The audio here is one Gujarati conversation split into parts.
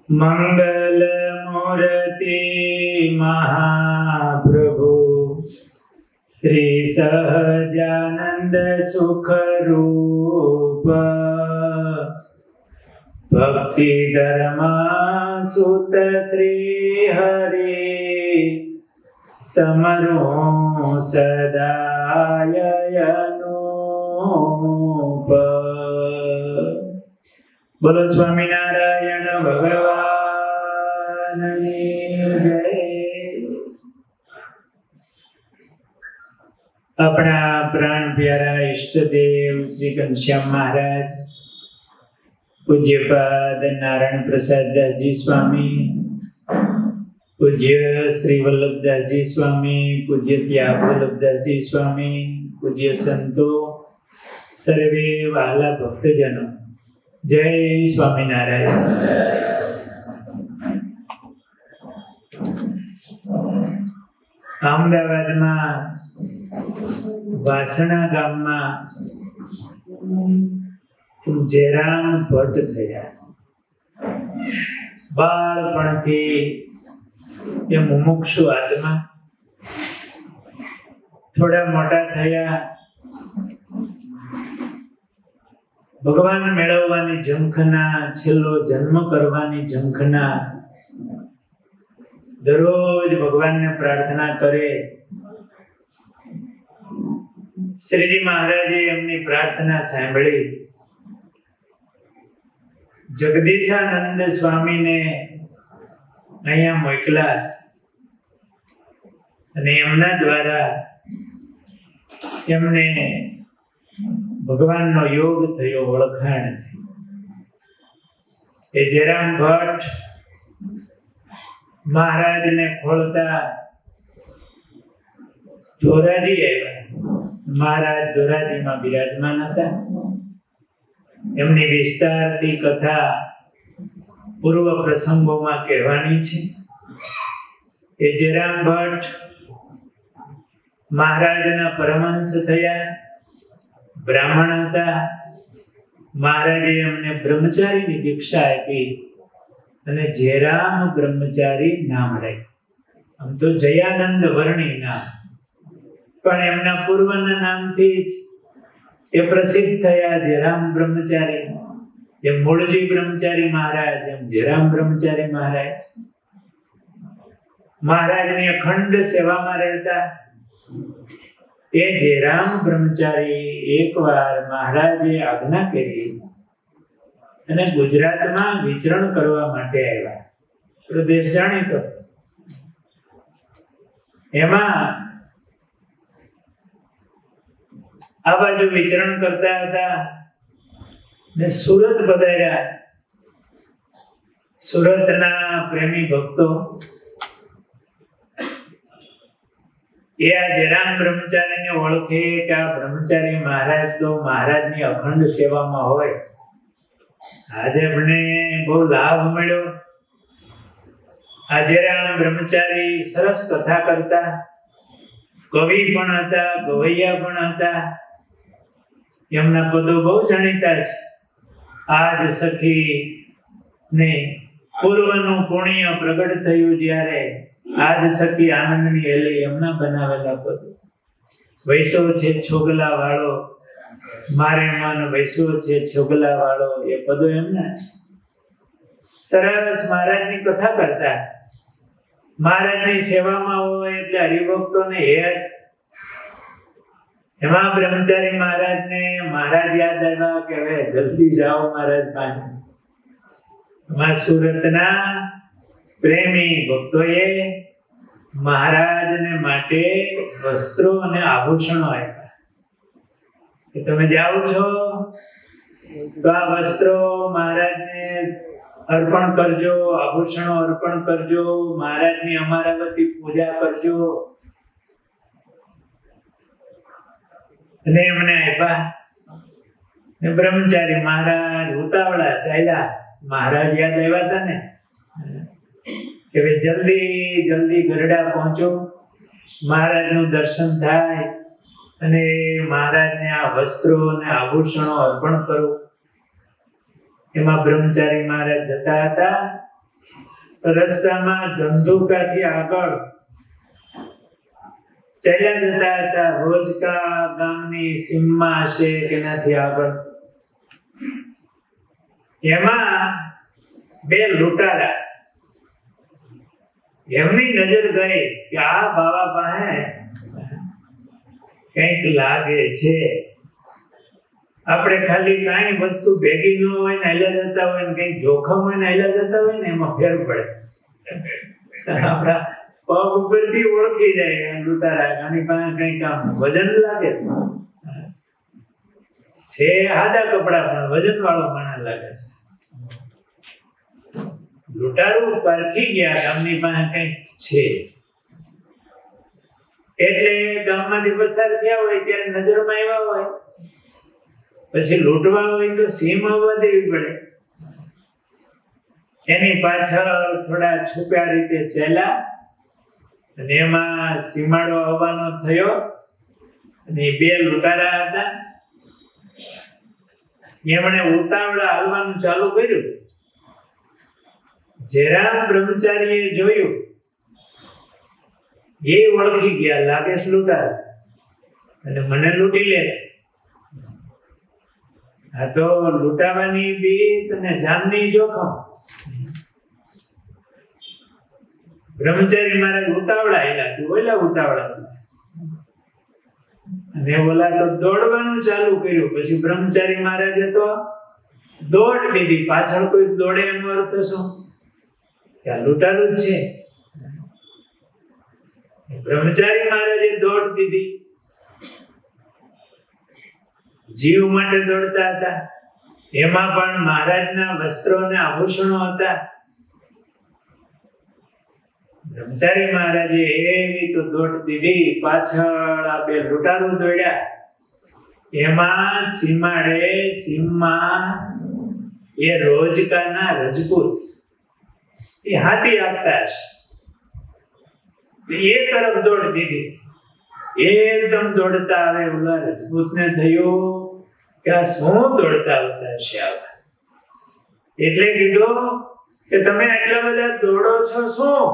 મંગલ મૂર્તિ મહાપ્રભુ શ્રી સહજાનંદ સુખ રૂપ ભક્તિ ધર્મ સુત શ્રી હરિ સમરો સદાય અનુપ. બોલો સ્વામિનારાયણ ભગવાનની જય. આપણા પ્રાણ પ્યારા ઈષ્ટદેવ શ્રી ઘનશ્યામ મહારાજ, પૂજ્યપાદ નારાયણ પ્રસાદદાસજી સ્વામી, પૂજ્ય શ્રી વલ્લભદાસજી સ્વામી, પૂજ્ય ત્યાગ વલ્લભદાસજી સ્વામી, પૂજ્ય સંતો, સર્વે વહાલા ભક્તજનો, જય સ્વામિનારાયણ. અમદાવાદમાં વાસણા ગામમાં જયરામ ભટ્ટ થયા. બાળપણથી એ મુમુક્ષુ આત્મા. થોડા મોટા થયા, ભગવાન મેળવવાની ઝંખના, છેલ્લો જન્મ કરવાની ઝંખના. દરરોજ ભગવાનને પ્રાર્થના કરે. શ્રીજી મહારાજે એમની પ્રાર્થના સાંભળી. જગદીશાનંદ સ્વામીને અહીંયા મોકલા અને એમના દ્વારા એમને ભગવાનનો યોગ થયો, ઓળખાણ. એ જયરામ ભટ્ટ મહારાજને ખોળતા ધોરાજી આવ્યા. મહારાજ ધોરાજીમાં બિરાજમાન હતા. એમની વિસ્તારથી કથા પૂર્વ પ્રસંગોમાં કહેવાની છે. એ જયરામ ભટ્ટ મહારાજના પરમહંસ થયા, બ્રાહ્મણ હતા. મહારાજે એમને બ્રહ્મચારીની દીક્ષા આપી અને જયરામ બ્રહ્મચારી નામ રાખ્યું. આમ તો જયાનંદ વર્ણી નામ, પણ એમના પૂર્વના નામથી જ એ પ્રસિદ્ધ થયા, જયરામ બ્રહ્મચારી. એમ મૂળજી બ્રહ્મચારી મહારાજ, એમ જયરામ બ્રહ્મચારી મહારાજ. મહારાજની અખંડ સેવામાં રહેતા એ જયરામ બ્રહ્મચારી એકવાર મહારાજે આજ્ઞા કરી અને ગુજરાતમાં વિચરણ કરવા માટે આવ્યા. પ્રદેશ જાણીતો. એમાં આ બાજુ વિચરણ કરતા હતા ને સુરત પધાર્યા. સુરતના પ્રેમી ભક્તો એ આ જયરામ બ્રહ્મચારીને ઓળખે કે આ બ્રહ્મચારી મહારાજ તો મહારાજની અખંડ સેવામાં હોય. આજે મને બહુ લાભ મળ્યો. આ જયરામ બ્રહ્મચારી સરસ કથા કરતા, કવિ પણ હતા, ગવૈયા પણ હતા. એમના પદો બહુ જાણીતા છે. આજ સખી ને પૂર્વનું પુણ્ય પ્રગટ થયું જ્યારે આજ સખી આનંદની હેલી, એમના બનાવેલા પદો. વૈસો છે છોગલા વાળો, મારે મન વૈસો છે છોગલા વાળો, એ પદો એમના છે. સરસ મહારાજની કથા કરતા. મહારાજની સેવામાં હોય એટલે હરિભક્તોને હેત. એમાં બ્રહ્મચારી મહારાજને મહારાજ યાદ આવ્યા કે હવે જલ્દી જાઓ મહારાજ પાસે. એમાં સુરતના પ્રેમી ભક્તોએ મહારાજને માટે વસ્ત્રો અને આભૂષણો આપ્યા કે તમે જાઓ છો તો આ વસ્ત્રો મહારાજને અર્પણ કરજો, આભૂષણો અર્પણ કરજો, મહારાજની અમારા વતી પૂજા કરજો. અને એમને આપ્યા. બ્રહ્મચારી મહારાજ ઉતાવળા ચાલ્યા. મહારાજ યાદ આવ્યા હતા ને કે ભાઈ જલ્દી જલ્દી ગરડા પહોંચો, મહારાજનું દર્શન થાય અને મહારાજને આ વસ્ત્રો અને આભૂષણો અર્પણ કરો. એમાં બ્રહ્મચારી મહારાજ જતા હતા રસ્તામાં ધંધુકાથી આગળ ચાલ્યા જતા હતા. રોજકા ગામની સીમમાં હશે કે નથી આગળ. એમાં બે લૂંટારા, એમની નજર ગઈ કે આ બાવા પાસે કંઈક લાગે છે. આપણે ખાલી કાંઈ વસ્તુ ભેગી ન હોય ને હેલા જતા હોય ને કંઈક જોખમ હોય ને હેલા જતા હોય ને એમાં ફેર પડે. આપણા પગ ઉપરથી ઓળખી જાય લૂંટારા આની પાસે કંઈક આમ વજન લાગે છે. સાદા કપડા પણ વજન વાળો માણસ લાગે છે. લૂંટારું પરખી ગયા ગામની પાસે કંઈક છે. એટલે ગામમાંથી પસાર થયા હોય ત્યારે નજરમાં આવ્યા હોય, પછી લૂંટવા હોય તો સીમ આવવા દેવી પડે. એની પાછળ થોડા છુપ્યા રીતે ચાલ્યા અને એમાં સીમાડો આવવાનો થયો. અને બે લૂંટારા હતા, એમણે ઉતાવળા હાલવાનું ચાલુ કર્યું. જેરામ બ્રહ્મચારીએ જોયું, એ ઓળખી ગયા, લાગે છે લૂંટાર અને મને લૂંટી લેશે. આ તો લૂંટાવાની બીક અને જાનની જોખમ. બ્રહ્મચારી મહારાજ ઉતાવળા આવ્યા, ઓલા ઉતાવળા, અને ઓલા તો દોડવાનું ચાલુ કર્યું. પછી બ્રહ્મચારી મહારાજે તો દોડ દીધી. પાછળ કોઈ દોડે એનો અર્થ શું? કે આ લૂંટારું જ છે. બ્રહ્મચારી મહારાજે દોડ દીધી. જીવ માટે દોડતા હતા. એમાં પણ મહારાજના વસ્ત્રો અને આભૂષણો હતા. બ્રહ્મચારી મહારાજે એવી તો દોડ દીધી. પાછળ આ બે લૂંટારું દોડ્યા. એમાં સીમાડે સીમમાં એ રોજકાના રજપૂત એ હાથી આપતા હશે, એ તરફ દોડ દીધી. એકદમ દોડતા આવે ઓલા રજપૂતને થયું કે આ શું દોડતા આવતા હશે આવા. એટલે કીધું કે તમે આટલા બધા દોડો છો શું?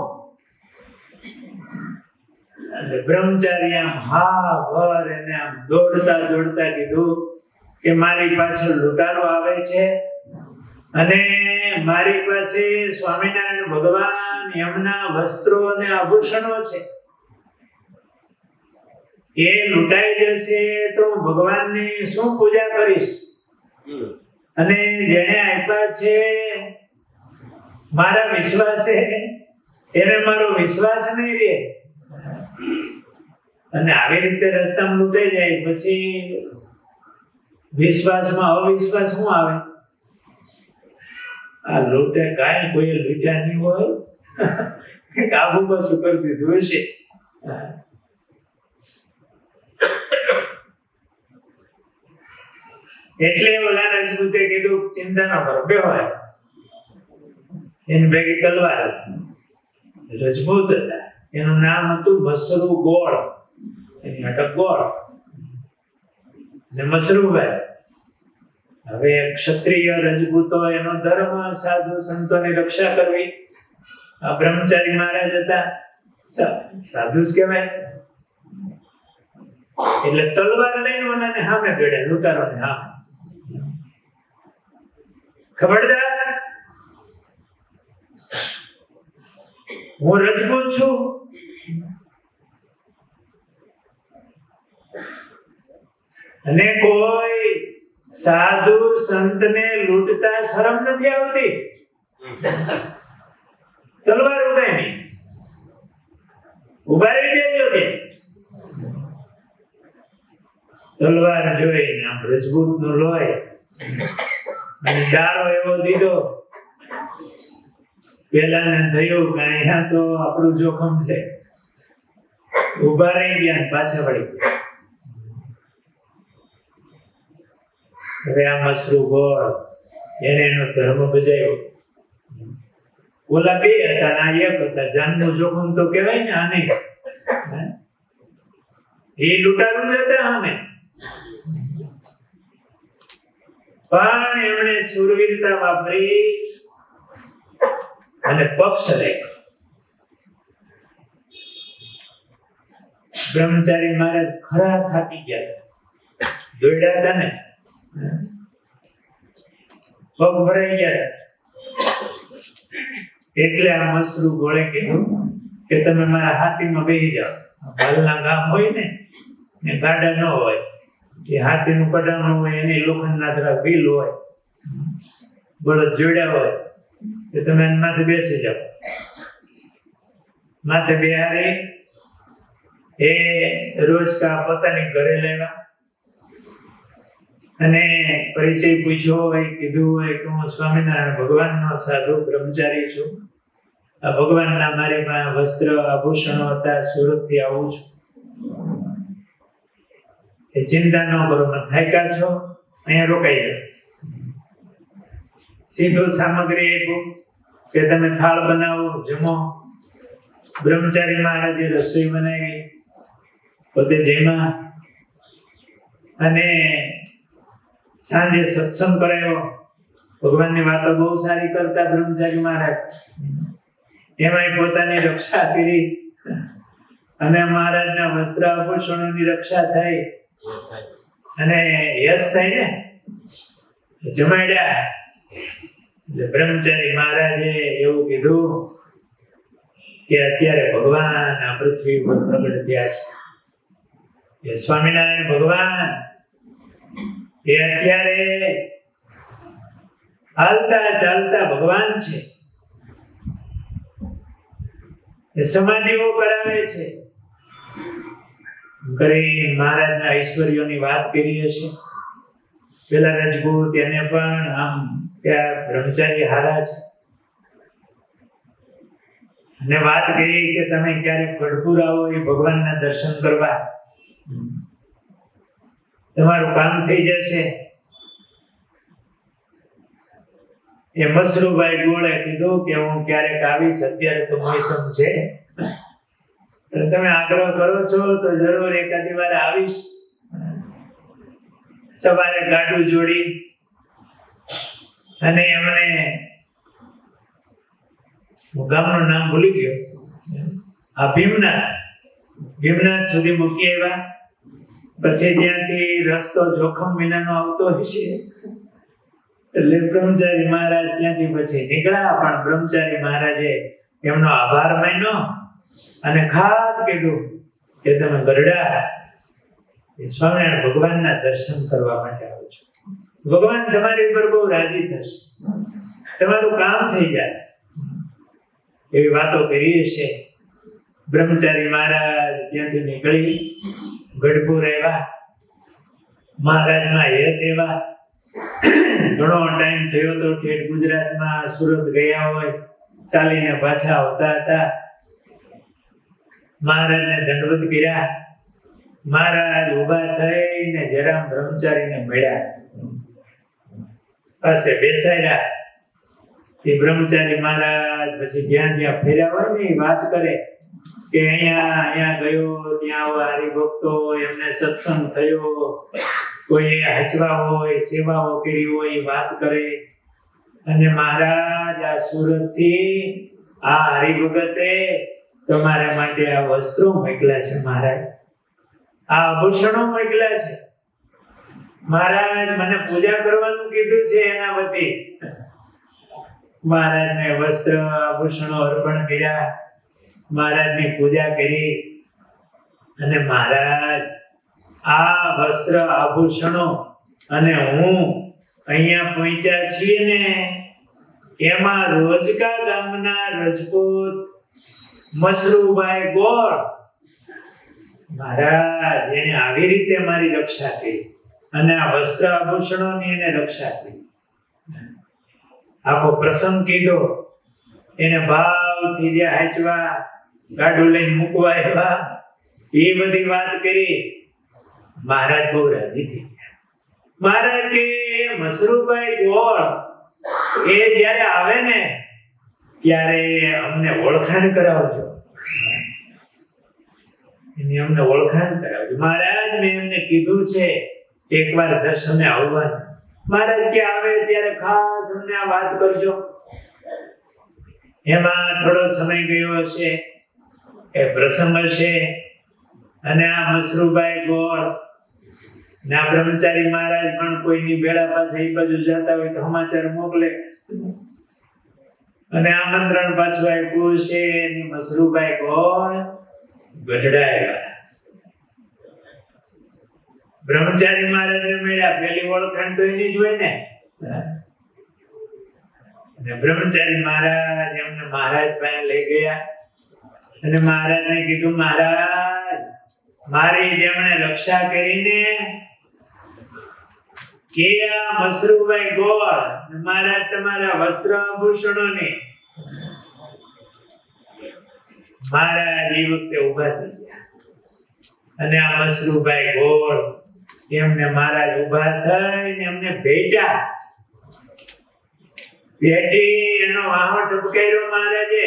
એટલે બ્રહ્મચારી આમ હા વર એને આમ દોડતા દોડતા કીધું કે મારી પાછળ લૂંટારો આવે છે અને મારી પાસે સ્વામિનારાયણ ભગવાન એમના વસ્ત્રો અને આભૂષણો છે. એ લૂંટાઈ જશે તો ભગવાનની શું પૂજા કરીશ? અને જેણે આપ્યા છે મારા વિશ્વાસે, એને મારો વિશ્વાસ નહીં રહે. અને આવી રીતે રસ્તામાં લૂંટાઈ જાય પછી વિશ્વાસમાં અવિશ્વાસ શું આવે? આ લૂંટે કાંઈ કોઈ લૂંટ્યા નહીં હોય, કાબુ પાછું કરી દીધું હશે. એટલે ઓલા રાજપૂતે કીધું ચિંતા ન કરો, બેહો. એની ભેગી તલવાર રજપૂત હતા, એનું નામ હતું મસરૂ ગોળ, એની અટક ગોળ ને મસરૂભાઈ. હવે ક્ષત્રિય રજપૂતો એનો ધર્મ સાધુ સંતોની રક્ષા કરવી. આ બ્રહ્મચારી મહારાજ હતા, સાધુ જ કહેવાય. એટલે તલવાર લઈને ઓલાને સામે દોડ્યા, લૂંટારોને સામે. ખબરદાર, હું રજપૂત છું, અને કોઈ સાધુ સંતને લૂંટતા શરમ નથી આવતી. તલવાર ઉડાય નહીં, ઉભા રહી જજો કે. તલવાર જોઈને આમ રજપૂત નું લોહી અને દારો એવો દીધો. પેલાને થયું કે અહીંયા તો આપણું જોખમ છે. ઉભા રહી ગયા, પાછા વળી ગયા. હવે આ મસરૂ ગોળ એને એનો ધર્મ બજાવ્યો. ઓલા બે હતા, આ એક હતા. જાનનું જોખમ તો કહેવાય ને આને. એ લૂંટારું જ હતા આને. પણ એમણે સુરવીરતા વાપરી અને પક્ષ રાખ્યો. બ્રહ્મચારી મહારાજ ખરા થાકી ગયા, દોડ્યા હતા ને, પગ ભરાઈ ગયા. એટલે આ મસરૂ ગોળે કીધું કે તમે મારા હાથીમાં બેસી જાઓ. ભાલના ગામ હોય ને ગાડા ન હોય, એ હાથીનું કડાણું હોય, એની લોખંડના થોડા વ્હીલ હોય, બળદ જોડ્યા હોય, તો તમે એના માથે બેસી જાઓ. માથે બેહારી એ રોજ પોતાની ઘરે લેવા અને પરિચય પૂછ્યો હોય, કીધું હોય કે હું સ્વામિનારાયણ ભગવાનનો સાધુ બ્રહ્મચારી છું. આ ભગવાનના મારી પાસે વસ્ત્ર આભૂષણો હતા, સુરતથી આવું છું. એ ચિંતા ન કરો, મને થાક્યા છો, અહીંયા રોકાઈ જાઓ. સીધું સામગ્રી આપ્યું કે તમે થાળ બનાવો, જમો. બ્રહ્મચારી મહારાજે રસોઈ બનાવી, પોતે જમ્યા અને સાંજે સત્સંગ કરાયો. ભગવાનની વાતો બહુ સારી કરતા બ્રહ્મચારી મહારાજ, એમાંય પોતાની રક્ષા કરી અને મહારાજના વસ્ત્ર આભૂષણોની રક્ષા થઈ અને યશ થઈ ને જમાડ્યા. એટલે બ્રહ્મચારી મહારાજે એવું કીધું કે અત્યારે ભગવાન આ પૃથ્વી પર પ્રગટ થયા છે. એ સ્વામિનારાયણ ભગવાન એ અત્યારે હાલતા ચાલતા ભગવાન છે. એ સમાધિઓ કરાવે છે. કરી મહારાજના ઐશ્વર્યોની વાત કરી હશે. પેલા રજપૂત એને પણ આમ ત્યાં બ્રહ્મચારી હારા છે અને વાત કરી કે તમે ક્યારેક ગઢપુર આવો એ ભગવાનના દર્શન કરવા, તમારું કામ થઈ જશે. એ મસરૂભાઈ ગોળે કીધું કે હું ક્યારેક આવીશ, અત્યારે તો મોસમ છે, તમે આગ્રહ કરો છો તો જરૂર એકાદી વાર આવીશ. સવારે ગાડું જોડી અને એમને હું ગામનું નામ ભૂલી ગયો, આ ભીમનાથ સુધી મૂકી આવ્યા. પછી ત્યાંથી રસ્તો જોખમ વિનાનો આવતો હશે એટલે બ્રહ્મચારી મહારાજ ત્યાંથી પછી નીકળ્યા. પણ બ્રહ્મચારી મહારાજે એમનો આભાર માન્યો અને ખાસ કીધું કે તમે ગરડા સ્વામિનારાયણ ભગવાનના દર્શન કરવા માટે આવો છો. ભગવાન તમારી ઉપર બહુ રાજી થશે, તમારું કામ થઈ જાય, એવી વાતો કરી હશે. બ્રહ્મચારી મહારાજ ત્યાંથી નીકળી ગઢપુર આવ્યા. મહારાજના હેત એવા ઘણો ટાઈમ થયો તો ઠેઠ ગુજરાતમાં સુરત ગયા હોય, ચાલીને પાછા આવતા હતા. મહારાજને દંડવત કર્યા. મહારાજ ઉભા થઈને જરામ બ્રહ્મચારીને મળ્યા, પાસે બેસાડ્યા. એ બ્રહ્મચારી મહારાજ પછી જ્યાં જ્યાં ફેર્યા હોય ને એ વાત કરે કે અહીંયા ગયો, ત્યાં હરિભક્તો એમને સત્સંગ થયો, કોઈ હચવા હોય, સેવાઓ કરી હોય, એ વાત કરે. અને મહારાજ આ સુરત થી આ હરિભગતે તમારા માટે આ વસ્ત્રો મોકલ્યા છે, મહારાજ આ આભૂષણો મોકલ્યા છે, મહારાજ મને પૂજા કરવાનું કીધું છે એના વતી. મહારાજને વસ્ત્ર આભૂષણો અર્પણ કર્યા, મહારાજની પૂજા કરી. અને મહારાજ આ વસ્ત્ર આભૂષણો અને હું અહીંયા પહોંચ્યા છીએ ને એમાં રોજકા ગામના રજપૂત મસરૂભાઈ ગોળ મહારાજ એને આવી રીતે મારી રક્ષા કરી અને આ વસ્ત્ર આભૂષણોની એને રક્ષા કરી. આખો પ્રસંગ કીધો. એને ભાવથી જે હાચવા ગાડું લઈને મૂકવા આવ્યા એ બધી વાત કરી. મહારાજ બહુ રાજી થઈ ગયા. મહારાજ કે મસરૂભાઈ ગોળ એ જ્યારે આવે ને ત્યારે અમને ઓળખાણ કરાવજો, એની અમને ઓળખાણ કરાવજો. મહારાજ મેં એમને કીધું છે એકવાર દર્શને આવવાનું. મહારાજ કે આવે ત્યારે ખાસ અમને આ વાત કરજો. એમાં થોડો સમય ગયો હશે, એ પ્રસંગ હશે, અને આ મસરૂભાઈ ગોળ ના બ્રહ્મચારી મહારાજ પણ કોઈની બેડા પાસે એ બાજુ જતા હોય તો સમાચાર મોકલે, અને આમંત્રણ પાછું આપ્યું છે એની મસરૂભાઈ ગોળ ગઢડાયા. બ્રહ્મચારી મહારાજને મળ્યા, પેલી ઓળખાણ તો એની જ હોય ને. અને બ્રહ્મચારી મહારાજ એમને મહારાજ પાસે લઈ ગયા અને મહારાજને કીધું, મહારાજ મારી જેમણે રક્ષા કરીને કે આ મસરૂભાઈ ગોળ, મહારાજ તમારા વસ્ત્ર આભૂષણોની. મહારાજ એ વખતે ઉભા થઈ ગયા અને આ મસરૂભાઈ ગોળ એમને મહારાજ ઉભા થઈને એમને ભેટ્યા. ભેટી એનો વાહો ઠપકાર્યો મહારાજે,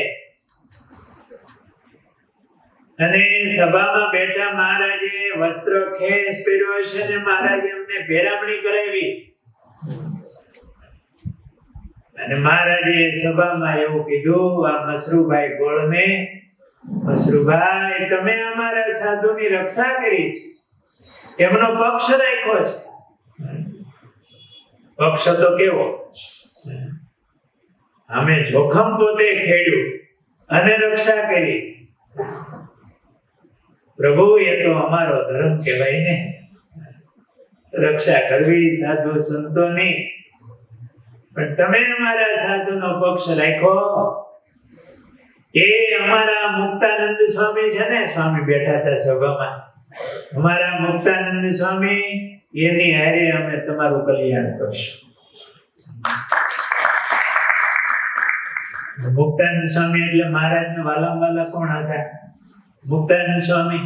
અને સભામાં બેઠા મહારાજે વસ્ત્ર ખેસ પહેર્યો છે ને મહારાજે એમને ભેરામણી કરાવી. અને મહારાજે સભામાં એવું કીધું આ મસરૂભાઈ ગોળને, મસરૂભાઈ તમે અમારા સાધુની રક્ષા કરી છે, એમનો પક્ષ રાખ્યો છે. પક્ષ તો કેવો, અમે જોખમ પોતે ખેડ્યું અને રક્ષા કરી. પ્રભુ એ તો અમારો ધર્મ કહેવાય ને, રક્ષા કરવી સાધુ સંતોની. પણ તમે અમારા સાધુનો પક્ષ રાખ્યો. એ અમારા મુક્તાનંદ સ્વામી છે ને, સ્વામી બેઠા હતા સભામાં, અમારા મુક્તાનંદ સ્વામી એની હારે અમે તમારું કલ્યાણ કરશું. મુક્તાનંદ સ્વામી એટલે મહારાજના વાલા વાલા કોણ હતા? મુક્તાનંદ સ્વામી.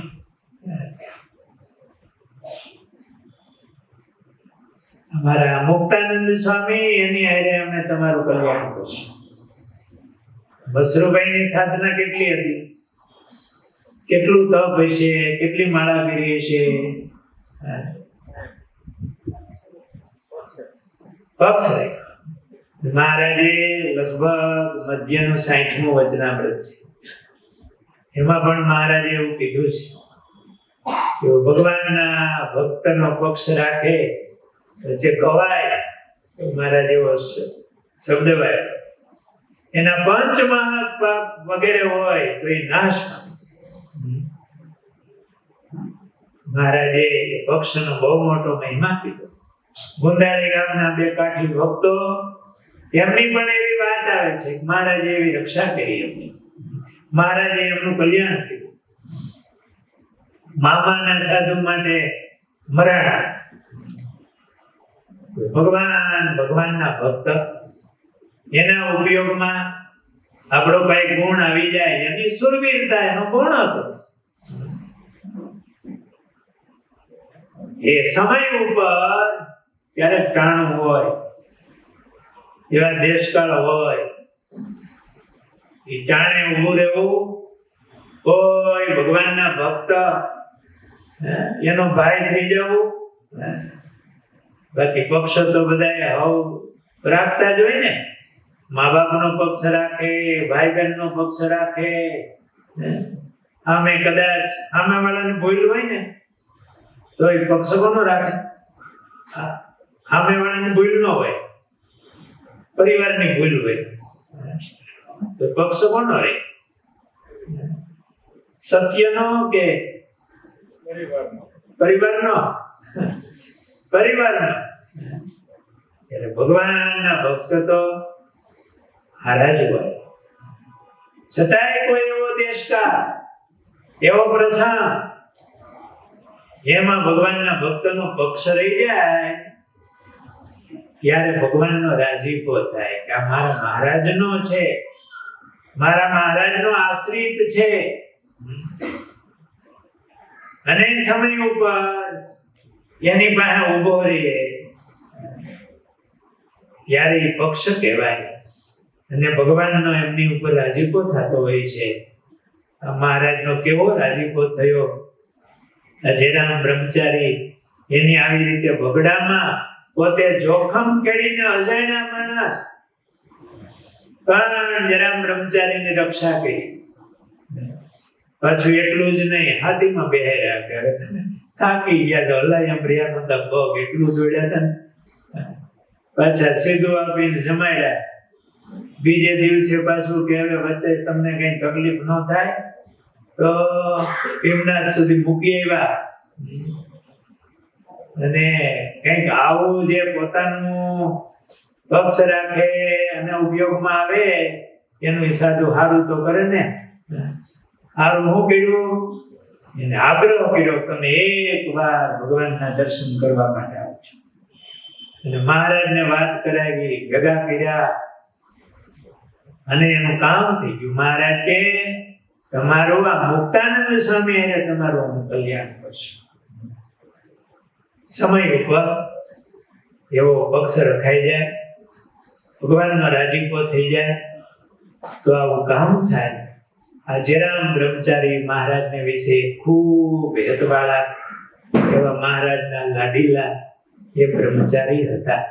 અમારા મુક્તાનંદ સ્વામી એની હારે અમે તમારું કલ્યાણ કરશું. મસરૂભાઈની સાધના કેટલી હતી, કેટલું તપ હશે, કેટલી માળા કરી હશે. પક્ષ મહારાજે લગભગ મધ્યનું 60મું વચનામૃત છે, એમાં પણ મહારાજે એવું કીધું છે કે ભગવાનના ભક્તનો પક્ષ રાખે જે કવાય, મહારાજ એવો શબ્દ વાય, એના પંચ મહાપાપ વગેરે હોય તો એ નાશ પામે. મહારાજે પક્ષનો બહુ મોટો મહિમા કીધો. ગુંદાળી ગામના 2 કાઠી ભક્તો, એમની પણ એવી વાત આવે છે કે મહારાજે એવી રક્ષા કરી, એમની મહારાજે એમનું કલ્યાણ કર્યું. મામાના સાધુ માટે મરાણા, ભગવાનના ભક્ત, એના ઉપયોગમાં આપણો કઈ ગુણ આવી જાય, એની સુરવીરતા એનો ગુણ હતો. એ સમય ઉપર ક્યારેક ટાણું હોય, એવા દેશકાળ હોય, એ ટાણે ઊભું રહેવું. કોઈ ભગવાનના ભક્ત એનો ભાઈ થઈ જવું. બાકી પક્ષ તો બધા હવ રાખતા જ હોય ને, મા બાપનો પક્ષ રાખે, ભાઈ બહેનનો પક્ષ રાખે. આમે કદાચ આમે વાળાને ભૂલ હોય ને તો એ પક્ષ કોનો રાખે? આમે વાળાને ભૂલ ન હોય, પરિવારની ભૂલ હોય તો પક્ષ કોનો રહે? સત્યનો કે પરિવારનો? પરિવારનો. એટલે ભગવાનના ભક્ત તો હારા જ હોય. છતાંય કોઈ એવો દેશકાળ, એવો પ્રસંગ જેમાં ભગવાનના ભક્તનો પક્ષ રહી જાય, ત્યારે ભગવાનનો રાજીપો થાય કે આ મારા મહારાજનો છે, મારા મહારાજનો આશ્રિત છે. અને સમય ઉપર એની પાસે ઉભો રહે ત્યારે એ પક્ષ કહેવાય. અને ભગવાનનો એમની ઉપર રાજીપો થતો હોય છે. મહારાજનો કેવો રાજીપો થયો. જેરામ બ્રહ્મચારી એની આવી રીતે બગડામાં પોતે જોખમ ખેડીને અજાણ્યા માણસ પણ જરામ બ્રહ્મચારીની રક્ષા કરી. પાછું એટલું જ નહીં, હાથીમાં બેહાર્યા કરે, થાકી ગયા તો હલાય એમ રહ્યા નતા, પગ એટલું દોડ્યા હતા ને. પાછા સીધું આપીને જમાડ્યા. બીજે દિવસે પાછું કે હવે વચ્ચે તમને કઈ તકલીફ ન થાય તો ભીમનાથ સુધી મૂકી આવ્યા. અને કઈક આવું જે પોતાનું પક્ષ રાખે અને ઉપયોગમાં આવે એનું સાધુ સારું તો કરે ને. સારું શું કર્યું? એને આગ્રહ કર્યો તમે એક વાર ભગવાનના દર્શન કરવા માટે આવજો. અને મહારાજને વાત કરાવી, ભેગા કર્યા અને એનું કામ થઈ ગયું. મહારાજ કે તમારું આ મુક્તાનંદ સ્વામી એને તમારું કલ્યાણ કરશે. સમય ઉપર એવો પક્ષ રખાઈ જાય, ભગવાનનો રાજીપો થઈ જાય તો આવું કામ થાય. આ જરામ બ્રહ્મચારી મહારાજને વિશે ખૂબ હેતવાળા એવા મહારાજના લાડીલા એ બ્રહ્મચારી હતા.